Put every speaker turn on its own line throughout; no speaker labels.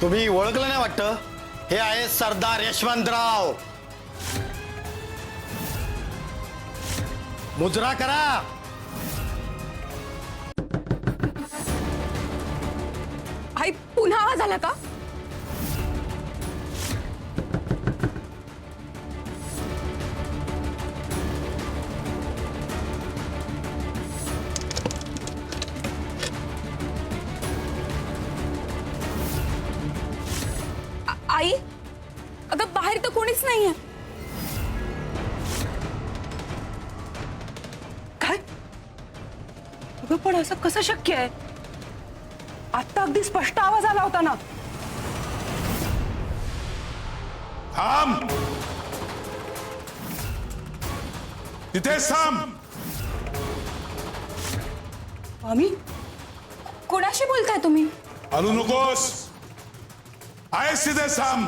तुम्ही ओळखलं नाही वाटतं? हे आहे सरदार यशवंतराव. मुजरा करा.
आई पुन्हा आवाज आला का? आई अगं बाहेर तर कोणीच नाहीये.
काय? अगं पण असं कसं शक्य आहे? आता अगदी स्पष्ट आवाज आला होता ना.
थांब, तिथेच थांब.
आम्ही
कोणाशी बोलताय तुम्ही?
हलू नकोस. आहेस तिथेच थांब.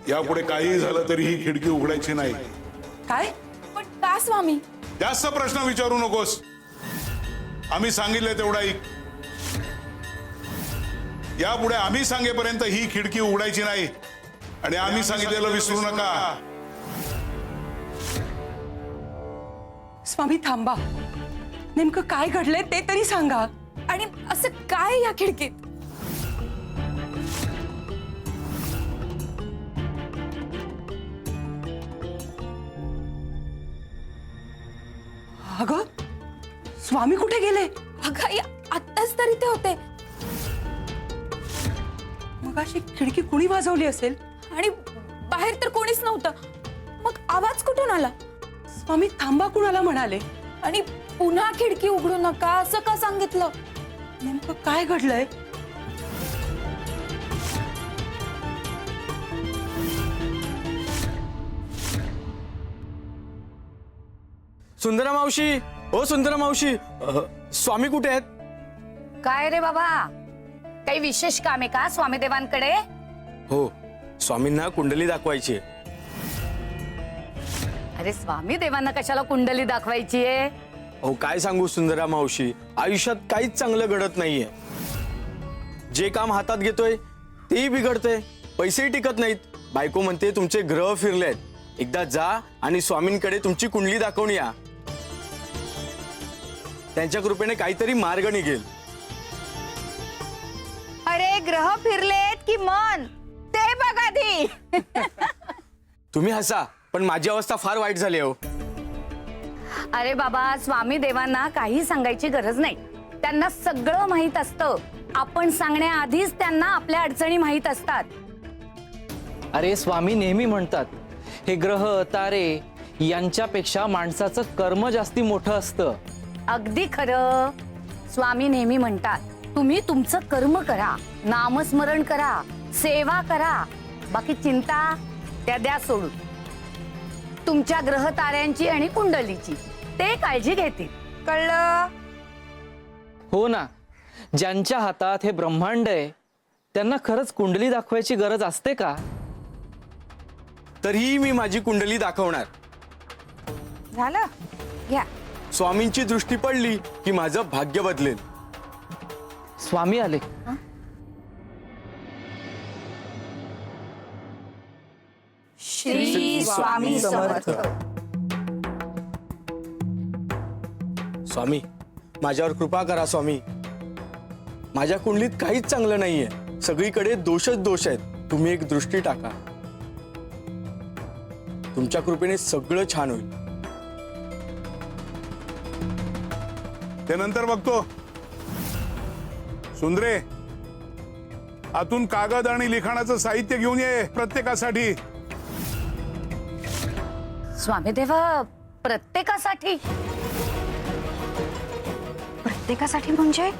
यापुढे काही झालं तरी ही खिडकी उघडायची नाही.
काय?
पण का स्वामी?
जास्त प्रश्न विचारू नकोस. आम्ही सांगितलं तेवढा ऐक. यापुढे आम्ही सांगेपर्यंत ही खिडकी उघडायची नाही आणि आम्ही सांगितलेलं विसरू नका.
स्वामी थांबा. नेमकं काय घडलंय ते तरी सांगा.
आणि असं काय या खिडकीत?
अगं स्वामी कुठे गेले?
अगं आई आत्ताच तरी ते होते.
मग अशी खिडकी कुणी वाजवली असेल?
आणि बाहेर तर कोणीच नव्हतं. मग आवाज कुठून आला?
स्वामी थांबा कुणाला म्हणाले?
आणि पुन्हा खिडकी उघडू नका असं का सांगितलं?
नेमकं काय घडलंय?
सुंदरा मावशी, ओ सुंदरा मावशी, स्वामी कुठे आहेत?
काय रे बाबा, काही विशेष काम आहे का स्वामीदेवांकडे?
हो, स्वामींना कुंडली दाखवायची.
अरे स्वामीदेवांना कशाला कुंडली दाखवायची आहे?
हो काय सांगू सुंदरा मावशी, आयुष्यात काहीच चांगलं घडत नाहीये. जे काम हातात घेतोय तेही बिघडतंय, पैसेही टिकत नाहीत. बायको म्हणते तुमचे ग्रह फिरलेत, एकदा जा आणि स्वामींकडे तुमची कुंडली दाखवून या. त्यांच्या कृपेने काहीतरी मार्ग निघेल.
अरे ग्रह फिरलेत की मन ते बघा आधी.
तुम्ही हसा, पण माझी अवस्था फार वाईट झाली हो.
अरे बाबा, स्वामीदेवांना काही सांगायची गरज नाही. त्यांना सगळं माहित असतं. आपण सांगण्याआधीच त्यांना आपल्या अडचणी माहित असतात.
अरे स्वामी नेहमी म्हणतात, हे ग्रह तारे यांच्यापेक्षा माणसाचं कर्म जास्ती मोठं असतं.
अगदी खरं. स्वामी नेहमी म्हणतात, तुम्ही तुमचं कर्म करा, नामस्मरण करा, सेवा करा, बाकी चिंता त्या द्या सोडून. तुमच्या ग्रह ताऱ्यांची आणि कुंडलीची ते काळजी घेतील. कळलं?
हो ना, ज्यांच्या हातात हे ब्रह्मांड आहे त्यांना खरंच कुंडली दाखवायची गरज असते का?
तरीही मी माझी कुंडली दाखवणार.
झालं, घ्या.
स्वामींची दृष्टी पडली की माझं भाग्य बदलेल.
स्वामी आले.
श्री स्वामी समर्थ.
स्वामी माझ्यावर कृपा करा. स्वामी, माझ्या कुंडलीत काहीच चांगलं नाहीये, सगळीकडे दोषच दोष आहेत. तुम्ही एक दृष्टी टाका, तुमच्या कृपेने सगळं छान होईल.
ते नंतर बघतो. सुंदरे, आतून कागद आणि लिखाणाचं साहित्य घेऊन ये प्रत्येकासाठी.
स्वामीदेवा, प्रत्येकासाठी?
प्रत्येकासाठी म्हणजे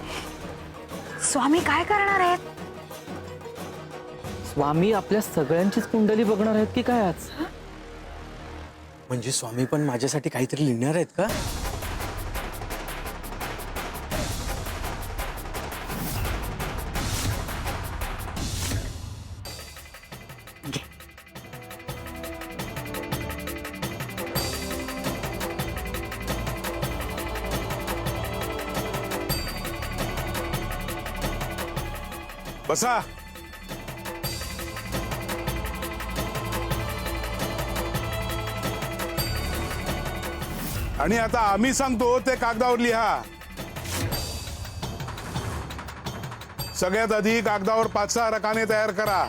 स्वामी काय करणार आहेत?
स्वामी आपल्या सगळ्यांचीच कुंडली बघणार आहेत की काय आज?
म्हणजे स्वामी पण माझ्यासाठी काहीतरी लिहिणार आहेत का?
बसा. आणि आता आम्ही सांगतो ते कागदावर लिहा. सगळ्यात आधी कागदावर 5-6 रकाने तयार करा.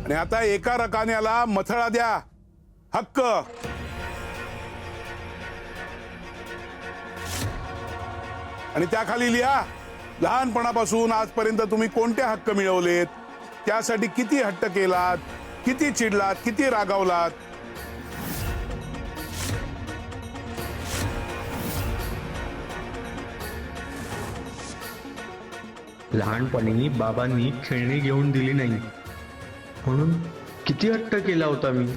आणि आता एका रकान्याला मथळा द्या. हक्क. आणि त्याखाली लिहा लहानपणापासून आजपर्यंत तुम्ही कोणते हक्क मिळवलेत, त्यासाठी किती हट्ट केलात, किती चिडलात, किती रागावलात.
लहानपणी बाबांनी खेळणी घेऊन दिली नाही म्हणून किती हट्ट केला होता मी.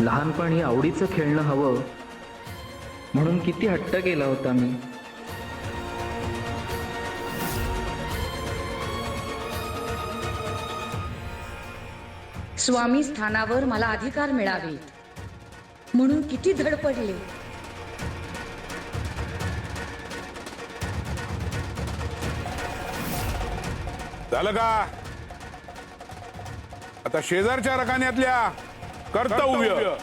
लहानपणी आवडीचं खेळणं हवं म्हणून किती हट्ट केला होता मी.
स्वामी स्थानावर मला अधिकार मिळावे म्हणून किती धडपडले.
झालं का? आता शेजारच्या रकान्यातल्या कर्तव्य.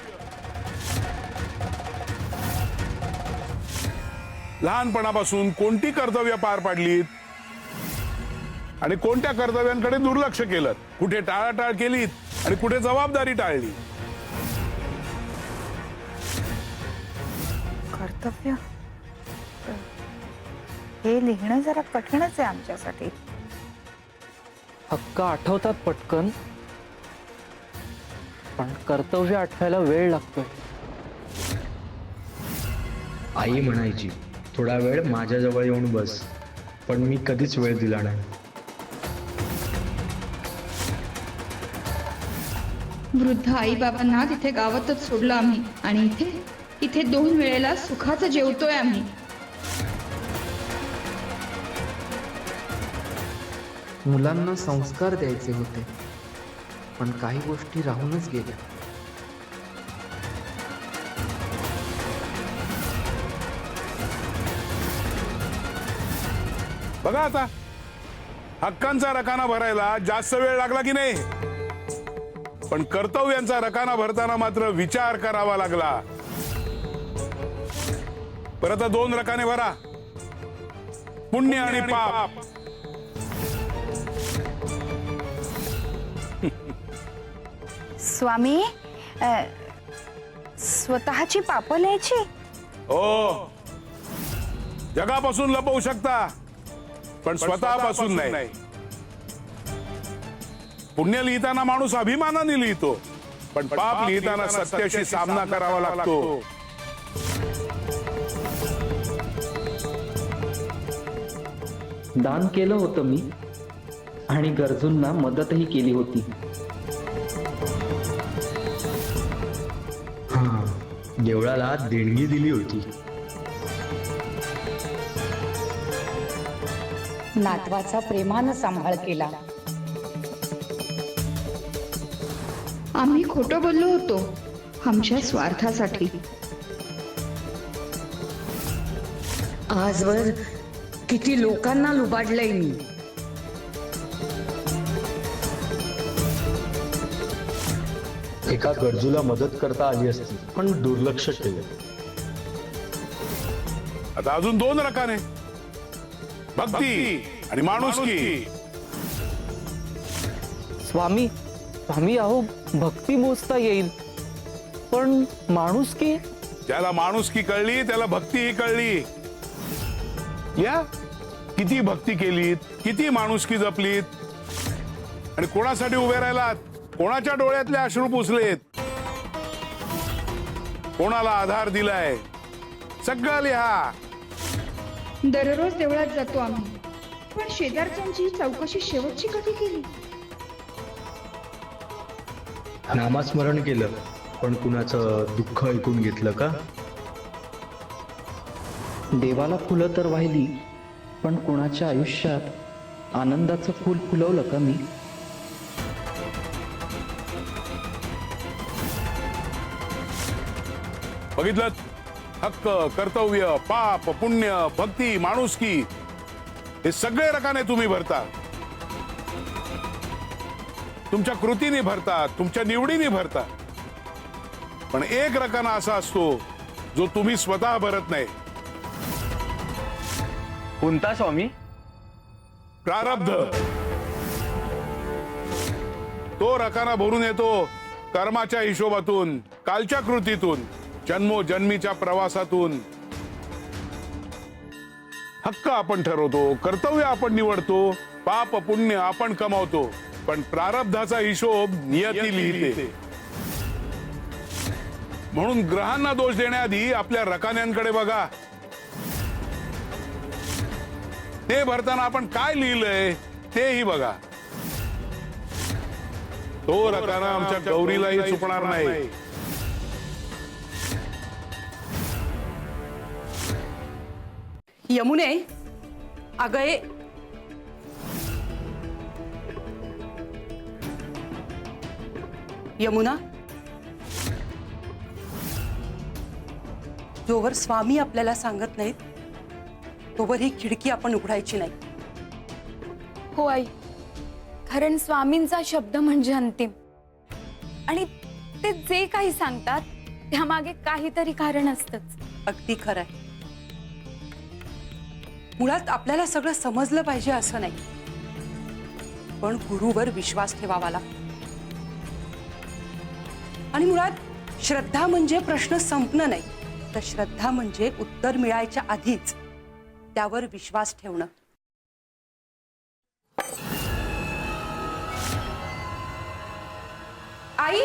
लहानपणापासून कोणती कर्तव्य पार पाडलीत आणि कोणत्या कर्तव्यांकडे दुर्लक्ष केलं, कुठे टाळाटाळ केलीत आणि कुठे जबाबदारी टाळली.
कर्तव्य हे लिहिणं जरा कठीणच आहे आमच्यासाठी.
हक्क आठवतात पटकन, पण कर्तव्य आठवायला वेळ लागतोय.
आई म्हणायची थोडा वेळ माझ्याजवळ येऊन बस, पण मी कधीच वेळ दिला नाही.
वृद्ध आई बाबांना तिथे गावातच सोडलं आम्ही आणि इथे 2 वेळेला सुखाचं जेवतोय आम्ही.
मुलांना संस्कार द्यायचे होते, पण काही गोष्टी राहूनच गेल्या.
बघा आता, हक्कांचा रकाना भरायला जास्त वेळ लागला की नाही, पण कर्तव्यांचा रकाना भरताना मात्र विचार करावा लागला. परत 2 रकाने भरा. पुण्य आणि पाप.
स्वामी स्वतःची पाप लिहायची?
हो, जगापासून लपवू शकता पण स्वतःपासून नाही. पुण्य लिहिताना माणूस अभिमानाने लिहितो, पण पाप लिहिताना सत्याशी सामना करावा लागतो.
दान केलं होतं मी आणि गरजूंना मदतही केली होती.
हा, देवळाला देणगी दिली होती.
नातवाचा प्रेमानं सांभाळ केला.
आम्ही खोटं बोललो होतो आमच्या स्वार्थासाठी.
आजवर किती लोकांना लुबाडलंय मी.
एका गरजूला मदत करता आली असती, पण दुर्लक्ष केलं.
आता अजून 2 रकाने. भक्ती आणि माणुसकी.
स्वामी अहो, भक्ती मोजता येईल, पण माणुसकी?
ज्याला माणुसकी कळली त्याला भक्तीही कळली. या किती भक्ती केलीत, किती माणुसकी जपलीत आणि कोणासाठी उभे राहिलात, कोणाच्या डोळ्यातले अश्रू पुसलेत, कोणाला आधार दिलाय, सगळं लिहा.
दररोज देवळात जातो आम्ही, पण शेजारच्यांची चौकशी शेवटची कधी केली?
नामस्मरण केलं, पण कुणाचं दुःख ऐकून घेतलं का?
देवाला फुलं तर वाहिली, पण कुणाच्या आयुष्यात आनंदाचं फूल फुलवलं का मी?
बघितलं, हक्क, कर्तव्य, पाप, पुण्य, भक्ती, माणुसकी हे सगळे रकाने तुम्ही भरता. तुमच्या कृतीने भरता, तुमच्या निवडीने भरता. पण एक रकाना असा असतो जो तुम्ही स्वतः भरत नाही.
कोणता स्वामी?
प्रारब्ध. तो रकाना भरून येतो कर्माच्या हिशोबातून, कालच्या कृतीतून, जन्मोजन्मीच्या प्रवासातून. हक्क आपण ठरवतो, कर्तव्य आपण निवडतो, पाप पुण्य आपण कमावतो, पण प्रारब्धाचा हिशोब नियती लिहिते. म्हणून ग्रहांना दोष देण्याआधी आपल्या रकान्यांकडे बघा. ते भरताना आपण काय लिहिलंय तेही बघा. तो रकाना आमच्या गौरीलाही चुकणार नाही.
यमुने, अगं यमुना, जोवर स्वामी आपल्याला सांगत नाहीत तोवर ही खिडकी आपण उघडायची नाही.
हो आई, कारण स्वामींचा शब्द म्हणजे अंतिम. आणि ते जे काही सांगतात त्यामागे काहीतरी कारण असतंच.
अगदी खरं आहे. मुळात आपल्याला सगळं समजलं पाहिजे असं नाही, पण गुरुवर विश्वास ठेवावा लागतो. आणि मुळात श्रद्धा म्हणजे प्रश्न संपणं नाही, तर श्रद्धा म्हणजे उत्तर मिळायच्या आधीच त्यावर विश्वास ठेवणं. आई,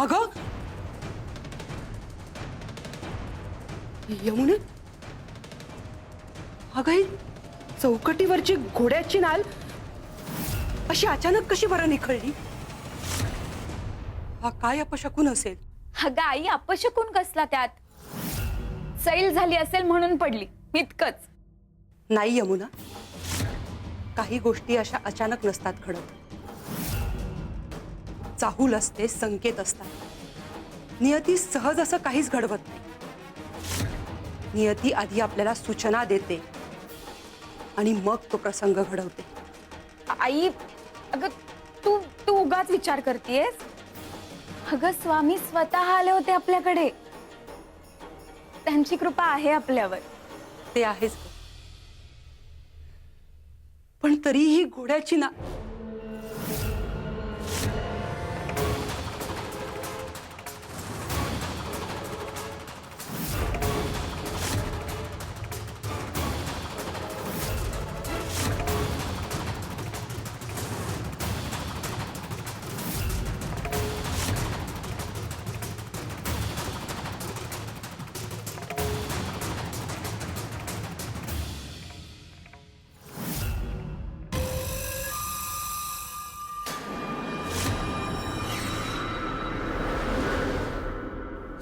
अगं यमुने, अगं ही चौकटीवरची घोड्याची नाल अशी अचानक कशी बरं निखळली? हा काय अपशकुन असेल?
अगं आई, अपशकुन कसला त्यात? सैल झाली असेल म्हणून पडली, इतकंच.
नाही यमुना, काही गोष्टी अशा अचानक नसतात घडत. चाहूल असते, संकेत असतात. नियती सहज असं काहीच घडवत नाही. नियती आधी आपल्याला सूचना देते आणि मग तो प्रसंग घडवते.
आई, अगं तू तू उगाच विचार करतेस. अगं स्वामी स्वतः आले होते आपल्याकडे. त्यांची कृपा आहे आपल्यावर.
ते आहेच, पण तरीही घोड्याची ना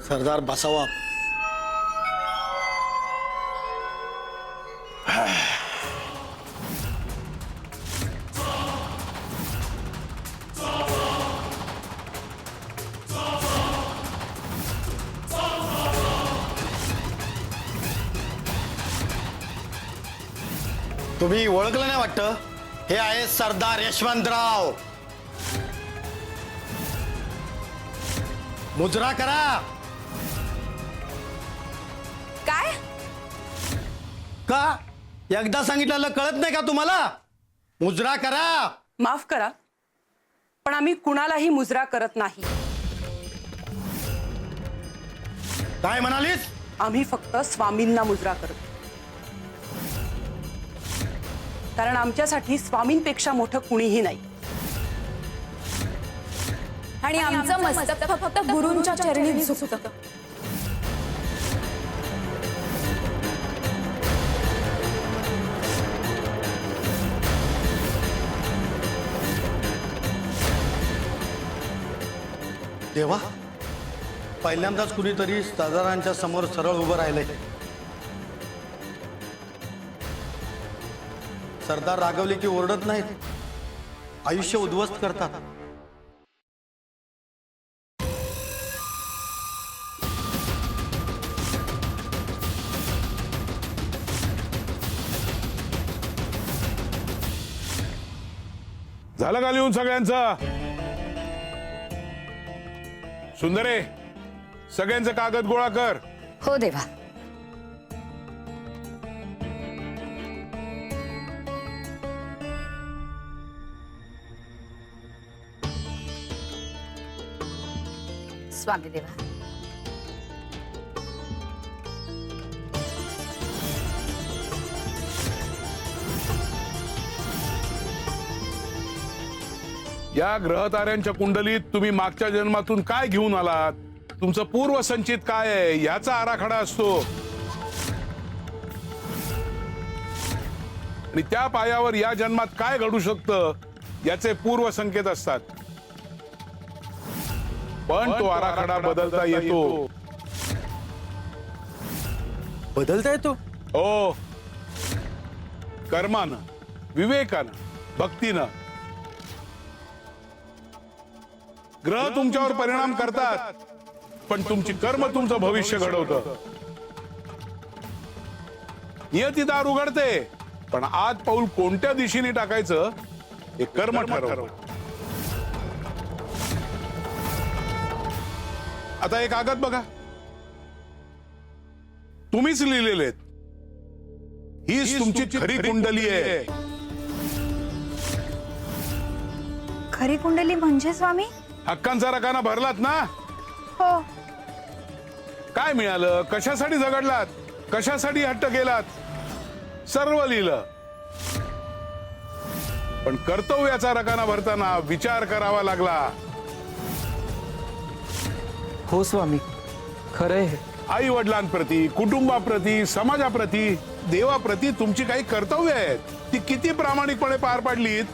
सरदार बसावा. तुम्ही ओळखलं नाही वाटतं? हे आहे सरदार यशवंतराव. मुजरा करा.
काय?
का एकदा सांगितलेलं कळत नाही का तुम्हाला? मुजरा करा.
माफ करा, पण आम्ही कुणालाही मुजरा करत नाही.
काय म्हणालीस?
आम्ही फक्त स्वामींना मुजरा करतो, कारण आमच्यासाठी स्वामींपेक्षा मोठं कुणीही नाही.
आणि आमचं मस्तक फक्त गुरूंच्या चरणी झुकतं.
देवा, पहिल्यांदाच कुणीतरी सरदारांच्या समोर सरळ उभं राहिलंय. सरदार रागवले की ओरडत नाहीत, आयुष्य उद्ध्वस्त करतात.
झालं का लिहून सगळ्यांचं? सुंदरे, सगळ्यांचं कागद गोळा कर.
हो देवा. स्वामी देवा.
या ग्रहताऱ्यांच्या कुंडलीत तुम्ही मागच्या जन्मातून काय घेऊन आलात, तुमचं पूर्व संचित काय आहे याचा आराखडा असतो. आणि त्या पायावर या जन्मात काय घडू शकतं याचे पूर्व संकेत असतात. पण तो आराखडा बदलता येतो.
बदलता येतो?
हो, कर्मानं, विवेकानं, भक्तीनं. ग्रह तुमच्यावर परिणाम करतात, पण तुमची कर्म तुमचं भविष्य घडवतं. नियती दार उघडते, पण आत पाऊल कोणत्या दिशेने टाकायचं हे कर्म ठरवतं. आता एक कागद बघा, तुम्हीच लिहिलेले आहेत. हीच तुमची खरी कुंडली आहे.
खरी कुंडली म्हणजे स्वामी?
हक्कांचा रकाना भरलात ना?
हो.
काय मिळालं, कशासाठी झगडलात, कशासाठी हट्ट केलात, सर्व लिहिलं. पण कर्तव्याचा रकाना भरताना विचार करावा लागला.
हो स्वामी, खरंय हे.
आई वडिलांप्रती, कुटुंबाप्रती, समाजाप्रती, देवाप्रती तुमची काही कर्तव्य आहेत, ती किती प्रामाणिकपणे पार पाडलीत.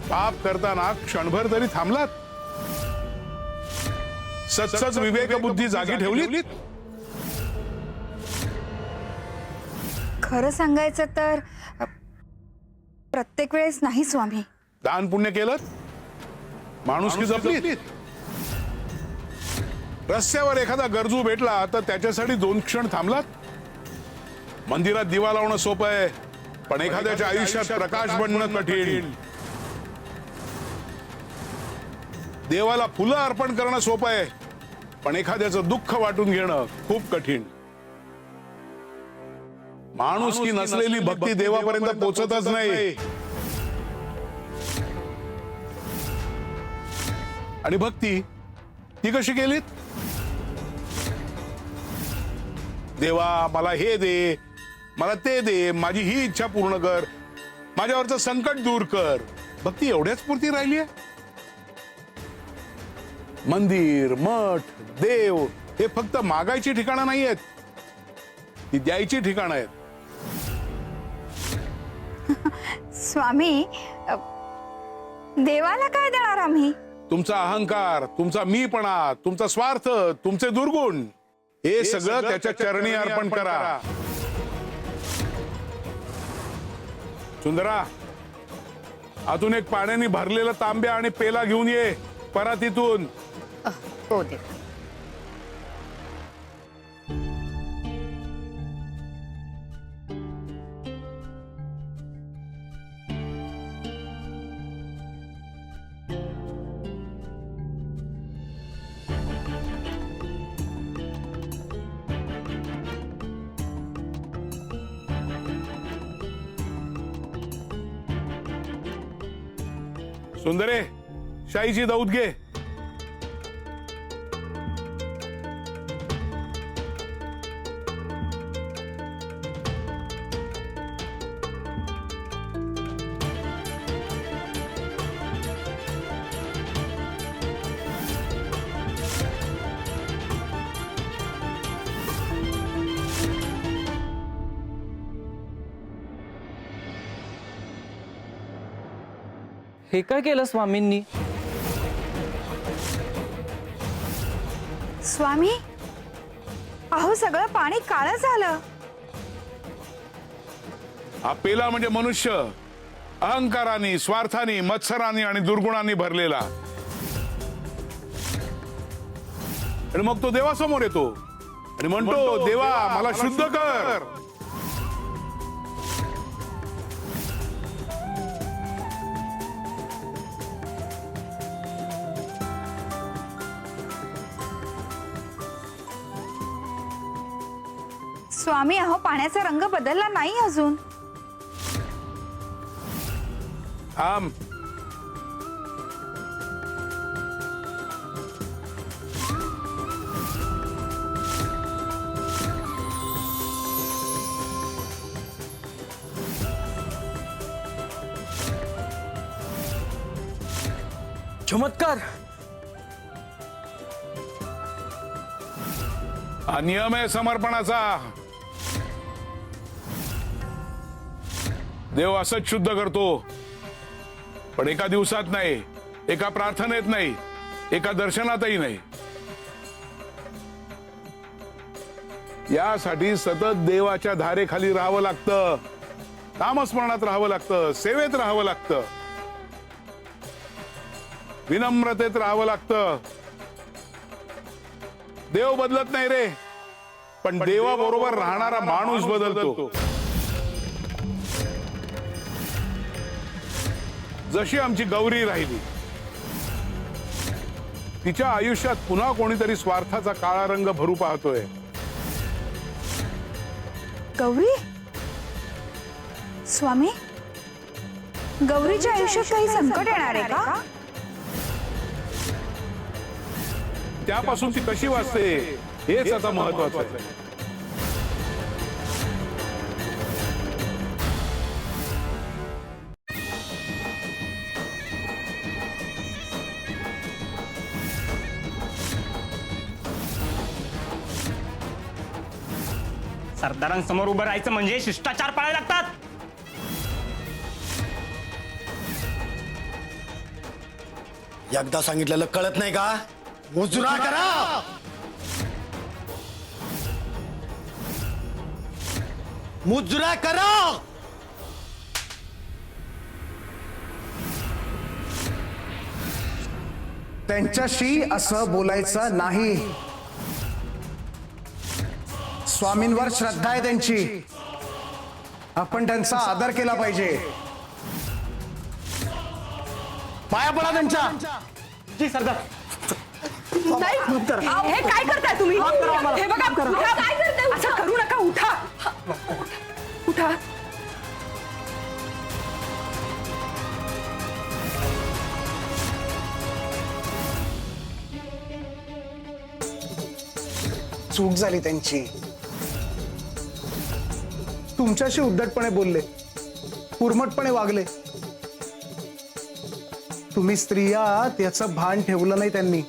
पाप करताना क्षणभर तरी थांबलात. सत्सद विवेक बुद्धी जागी ठेवलीत.
खरं सांगायचं तर प्रत्येक वेळेस नाही स्वामी.
दान पुण्य केलं, माणुसकी जपली. रस्त्यावर एखादा गरजू भेटला तर त्याच्यासाठी 2 क्षण थांबलात. मंदिरात दिवा लावणं सोपं आहे, पण एखाद्याच्या आयुष्यात प्रकाश बनणं कठीण. देवाला फुलं अर्पण करणं सोपं आहे, पण एखाद्याचं दुःख वाटून घेणं खूप कठीण. माणुसकी नसलेली भक्ती देवापर्यंत पोहोचतच नाही. आणि भक्ती ती कशी केलीत? देवा मला हे दे, मला ते दे, माझी ही इच्छा पूर्ण कर, माझ्यावरचं संकट दूर कर. भक्ती एवढ्याच पुरती राहिली आहे. मंदिर, मठ, देव हे फक्त मागायची ठिकाणं नाही आहेत, ती द्यायची ठिकाणं आहेत.
स्वामी, देवाला काय देणार आम्ही?
तुमचा अहंकार, तुमचा मीपणा, तुमचा स्वार्थ, तुमचे दुर्गुण हे सगळं त्याच्या चरणी अर्पण करा. सुंदरा, अजून एक पाण्याने भरलेला तांब्या आणि पेला घेऊन ये परातीतून.
हो देवा.
सुंदरे, शाईची दौत घे.
हे काय केलं स्वामींनी?
स्वामी, अहो सगळं पाणी काळं झालं.
हा पेला म्हणजे मनुष्य अहंकाराने, स्वार्थाने, मत्सराने आणि दुर्गुणांनी भरलेला. आणि मग तो देवासमोर येतो आणि म्हणतो, देवा मला शुद्ध कर.
स्वामी अहो पाण्याचा रंग बदलला नाही अजून.
थांब.
चमत्कार.
हा नियम आहे समर्पणाचा. देव असंच शुद्ध करतो, पण एका दिवसात नाही, एका प्रार्थनेत नाही, एका दर्शनातही नाही. यासाठी सतत देवाच्या धारेखाली राहावं लागतं, नामस्मरणात राहावं लागतं, सेवेत राहावं लागतं, विनम्रतेत राहावं लागतं. देव बदलत नाही रे, पण देवाबरोबर राहणारा माणूस बदलतो. जशी आमची गौरी राहिली, तिच्या आयुष्यात पुन्हा कोणीतरी स्वार्थाचा काळा रंग भरू पाहतोय.
गौरी स्वामी गौरीच्या आयुष्यात काही संकट येणार आहे का?
त्यापासून ती कशी वाचते हेच आता महत्वाचं आहे.
सरदारांसमोर उभं राहायचं म्हणजे शिष्टाचार पाळायला लागतात.
एकदा सांगितलेलं कळत नाही का? मुजरा करा. मुजरा करा.
त्यांच्याशी असं बोलायचं नाही. स्वामींवर श्रद्धा आहे त्यांची, आपण त्यांचा आदर केला पाहिजे. पाया पडा त्यांच्या.
जी सरदार.
हे काय करताय तुम्ही? हे बघा, उठा. काय करताय? असं करू नका. उठा उठा.
चूक झाली त्यांची. तुमच्याशी उद्धटपणे बोलले, उर्मटपणे वागले. तुम्ही स्त्रिया त्याचं भान ठेवलं नाही त्यांनी,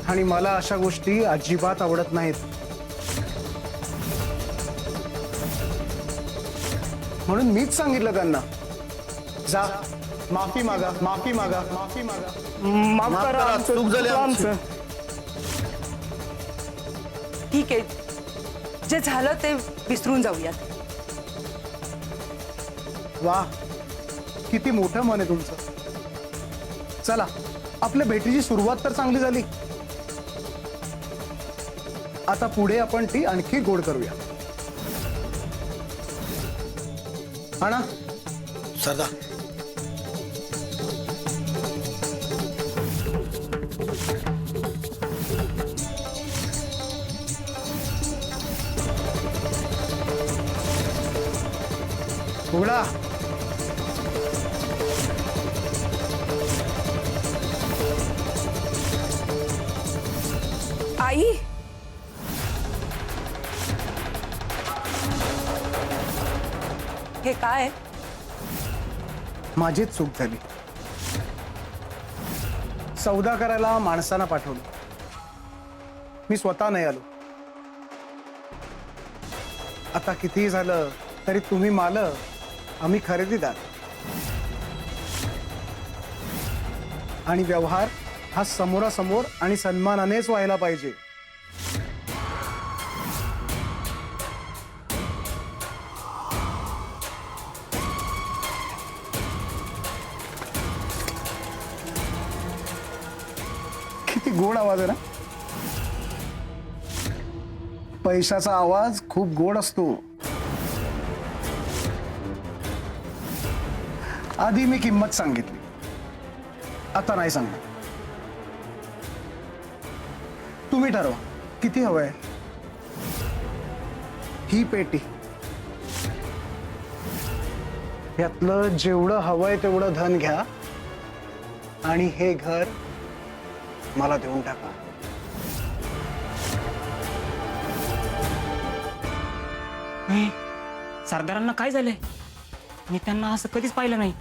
आणि मला अशा गोष्टी अजिबात आवडत नाहीत. म्हणून मीच सांगितलं त्यांना, जा माफी मागा, माफी मागा, माफी मागा.
माफ करा,
चूक झाली आमची.
ठीक आहे, जे झालं ते विसरून जाऊयात.
वा, किती मोठं मन आहे तुमचं. चला, आपल्या भेटीची सुरुवात तर चांगली झाली. आता पुढे आपण ती आणखी गोड करूया. आणा
सरदार.
उघडा.
आई, हे काय?
माझीच चूक झाली. सौदा करायला माणसांना पाठवलं, मी स्वतः नाही आलो. आता कितीही झालं तरी तुम्ही मालक, आम्ही खरेदीदार. आणि व्यवहार हा समोरासमोर आणि सन्मानानेच व्हायला पाहिजे. किती गोड आवाज आहे ना. पैशाचा आवाज खूप गोड असतो. आधी मी किंमत सांगितली, आता नाही सांगणार. तुम्ही ठरवा किती हवंय. ही पेटी, यातलं जेवढं हवंय तेवढं धन घ्या आणि हे घर मला देऊन टाका.
सरदारांना काय झालंय? मी त्यांना असं कधीच पाहिलं नाही.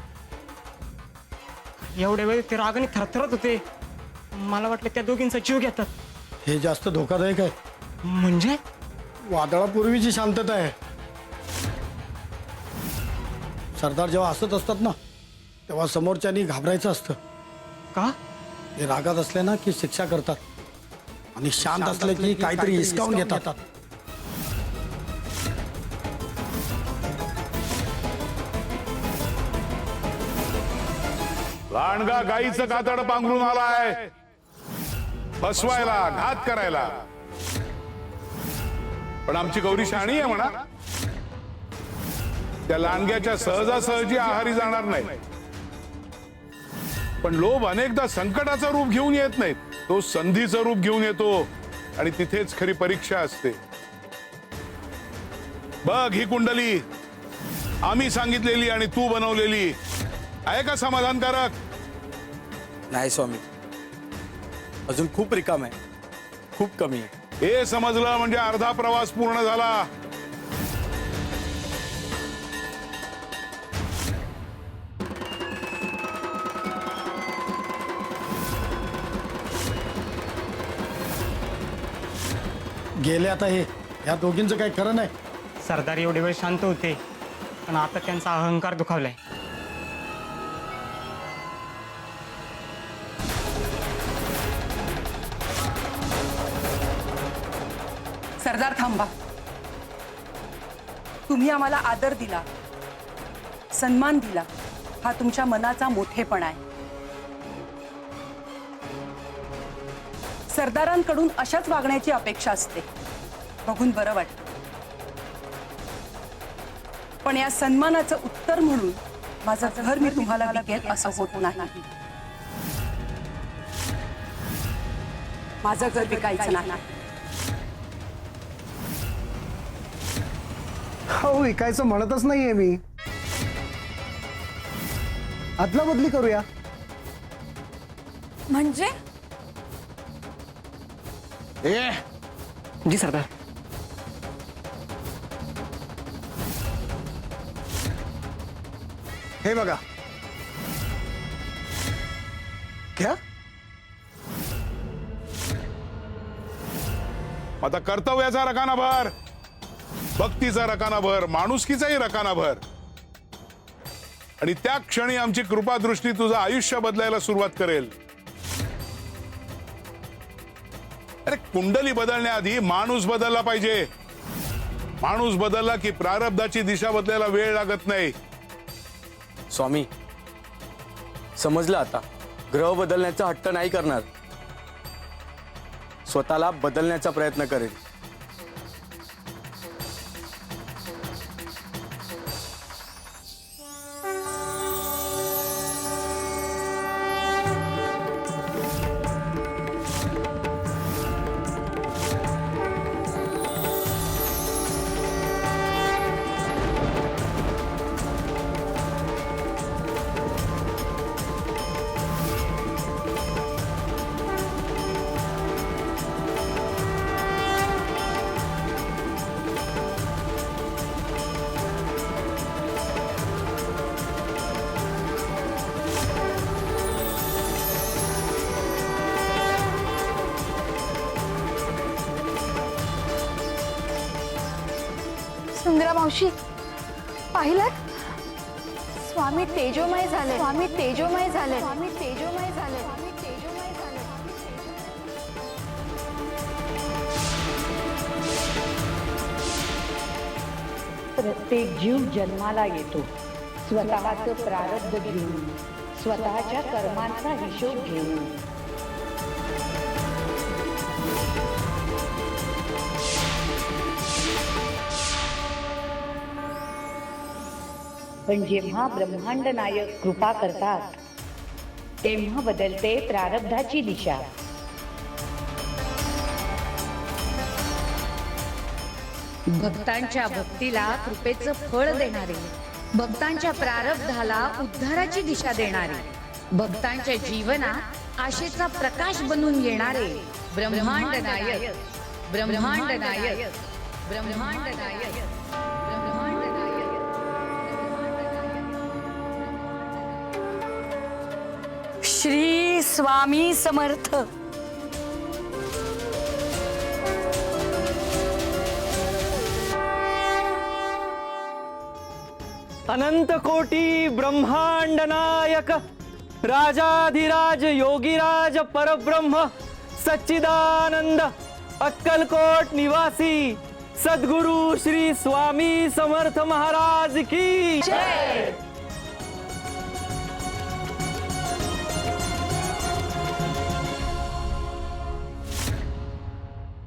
एवढ्या वेळ ते रागाने थरथरत होते. मला वाटलं त्या दोघींचा जीव घेतात.
हे जास्त धोकादायक आहे.
म्हणजे
वादळापूर्वीची शांतता आहे. सरदार जेव्हा हसत असतात ना, तेव्हा समोरच्यानी घाबरायचं असतं.
का?
ते रागात असले ना की शिक्षा करतात आणि शांत असले की काहीतरी हिसकावून घेतात.
लांडगा गाईचं कातड पांघरून आलाय फसवायला, घात करायला. पण आमची गौरी शहाणी आहे म्हणा. त्या लांडग्याच्या सहजासहजी आहारी जाणार नाही. पण लोभ अनेकदा संकटाचं रूप घेऊन येत नाहीत, तो संधीचं रूप घेऊन येतो आणि तिथेच खरी परीक्षा असते. बघ ही कुंडली आम्ही सांगितलेली आणि तू बनवलेली आहे का समाधानकारक?
नाही स्वामी, अजून खूप रिकाम आहे, खूप कमी आहे.
हे समजलं म्हणजे अर्धा प्रवास पूर्ण झाला.
गेले आता हे. या दोघींचं काही खरं नाही.
सरदार एवढे वेळ शांत होते, पण आता त्यांचा अहंकार दुखावलाय.
सरदार थांबा. तुम्ही आम्हाला आदर दिला, सन्मान दिला, हा तुमच्या मनाचा मोठेपणा आहे. सरदारांकडून अशाच वागण्याची अपेक्षा असते. बघून बरं वाटतं. पण या सन्मानाचं उत्तर म्हणून माझं घर मी तुम्हाला विकेल असं होत नाही. माझं घर विकायचं नाही.
हो, विकायचं म्हणतच नाहीये मी. अदला बदली करूया.
म्हणजे
जी सरदार.
हे बघा, घ्या.
आता कर्तव्याचा रकाना भर, भक्तीचा रकाना भर, माणुसकीचाही रकाना भर. आणि त्या क्षणी आमची कृपादृष्टी तुझं आयुष्य बदलायला सुरुवात करेल. अरे कुंडली बदलण्याआधी माणूस बदलला पाहिजे. माणूस बदलला की प्रारब्धाची दिशा बदलायला वेळ लागत नाही.
स्वामी, समजलं आता. ग्रह बदलण्याचा हट्ट नाही करणार, स्वतःला बदलण्याचा प्रयत्न करेल.
सुंदरा मावशी, पाहिलं? स्वामी तेजोमय झाले. स्वामी तेजोमय झाले. स्वामी तेजोमय झाले. स्वामी तेजोमय झाले.
प्रत्येक जीव जन्माला येतो स्वतःचं प्रारब्ध घेऊन, स्वतःच्या कर्मांचा हिशोब घेऊन. पण जेव्हा ब्रह्मांड नायक कृपा करतात, तेव्हा बदलते प्रारब्धाची दिशा. भक्तांच्या भक्तीला कृपेचं फळ देणारे, भक्तांच्या प्रारब्धाला उद्धाराची दिशा देणारे, भक्तांच्या जीवनात आशेचा प्रकाश बनून येणारे ब्रह्मांड नायक, ब्रह्मांड नायक, ब्रह्मांड नायक, ब्रह्मांड नायक. श्री स्वामी समर्थ.
अनंत कोटी ब्रह्मांड नायक राजाधिराज योगीराज परब्रह्म सच्चिदानंद अक्कलकोट निवासी सद्गुरु श्री स्वामी समर्थ महाराज की जय.